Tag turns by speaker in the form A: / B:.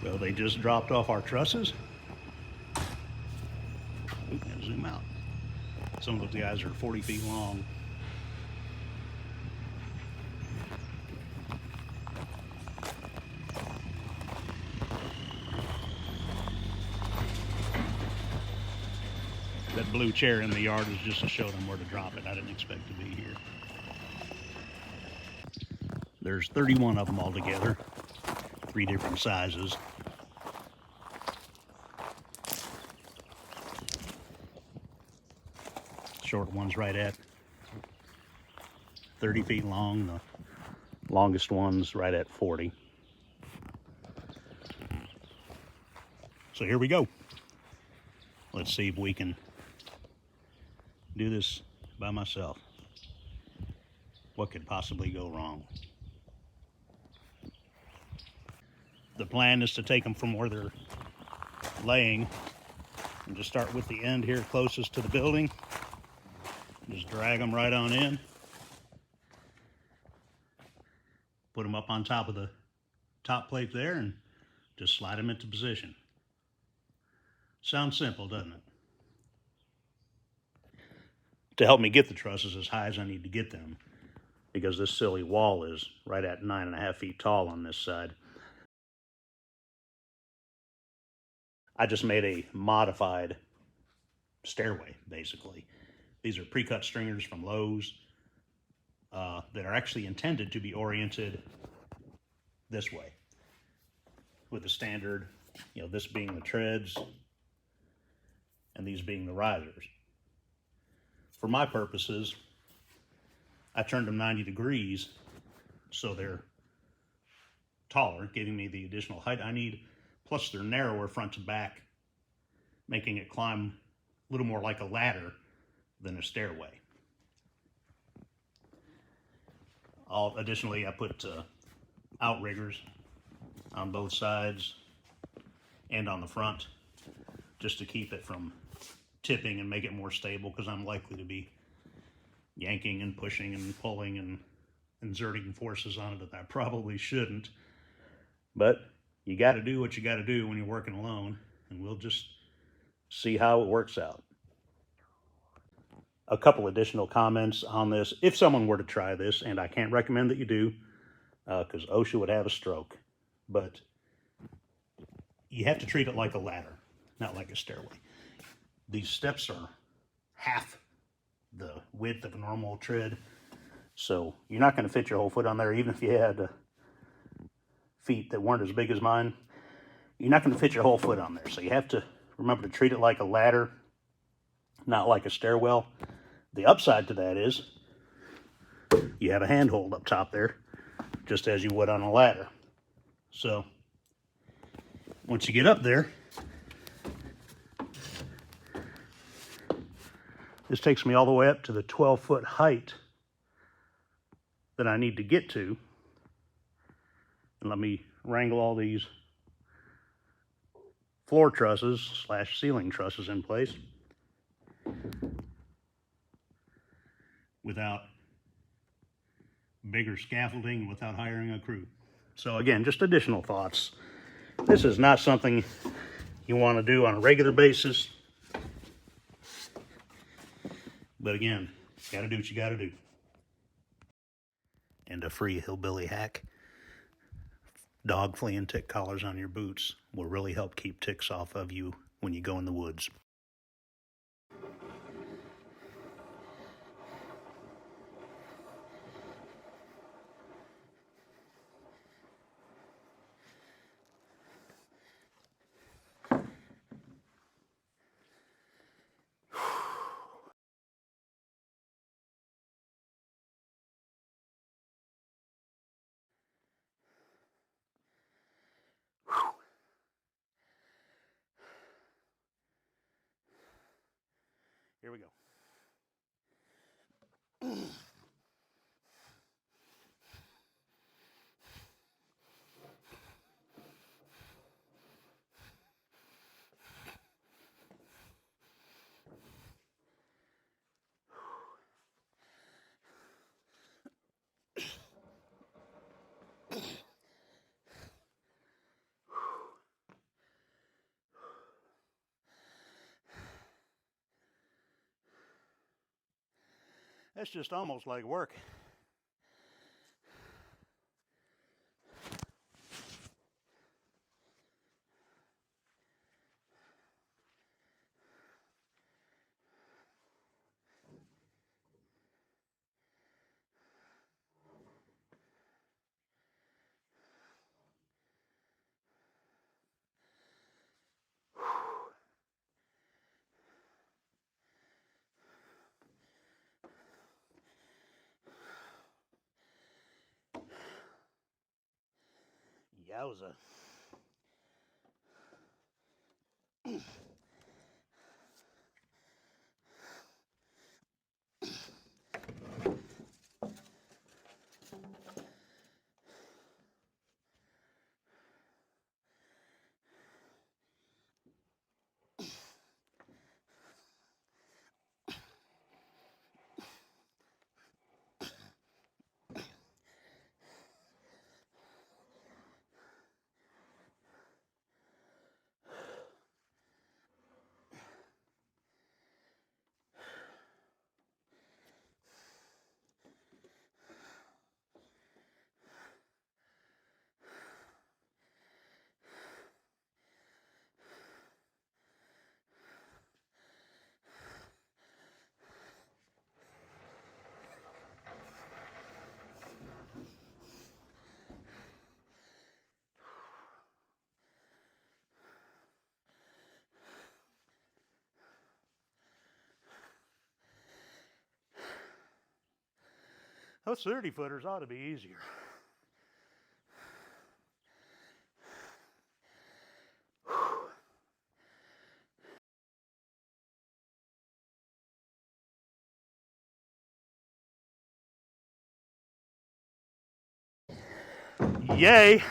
A: So they just dropped off our trusses. Ooh, gotta zoom out. Some of those guys are 40 feet long. That blue chair in the yard is just to show them where to drop it. I didn't expect to be here. There's 31 of them altogether, 3 different sizes. Short one's right at 30 feet long. The longest one's right at 40. So here we go. Let's see if we can do this by myself. What could possibly go wrong? The plan is to take them from where they're laying and just start with the end here closest to the building. Just drag them right on in. Put them up on top of the top plate there and just slide them into position. Sounds simple, doesn't it? To help me get the trusses as high as I need to get them, because this silly wall is right at 9.5 feet tall on this side, I just made a modified stairway, basically. These are pre-cut stringers from Lowe's that are actually intended to be oriented this way, with the standard, this being the treads and these being the risers. For my purposes, I turned them 90 degrees so they're taller, giving me the additional height I need, plus they're narrower front to back, making it climb a little more like a ladder than a stairway. Additionally, I put outriggers on both sides and on the front, just to keep it from tipping and make it more stable, because I'm likely to be yanking and pushing and pulling and exerting forces on it that I probably shouldn't. But you got to do what you got to do when you're working alone, and we'll just see how it works out. A couple additional comments on this. If someone were to try this, and I can't recommend that you do, because OSHA would have a stroke, but you have to treat it like a ladder, not like a stairway. These steps are half the width of a normal tread, so you're not going to fit your whole foot on there. Even if you had feet that weren't as big as mine, you're not going to fit your whole foot on there. So you have to remember to treat it like a ladder, not like a stairwell. The upside to that is you have a handhold up top there, just as you would on a ladder. So once you get up there, this takes me all the way up to the 12-foot height that I need to get to. And let me wrangle all these floor trusses / ceiling trusses in place without bigger scaffolding, without hiring a crew. So again, just additional thoughts. This is not something you want to do on a regular basis. But again, you got to do what you got to do. And a free hillbilly hack: dog flea and tick collars on your boots will really help keep ticks off of you when you go in the woods. Here we go. That's just almost like work. Yowza. Those 30 footers ought to be easier. Yay!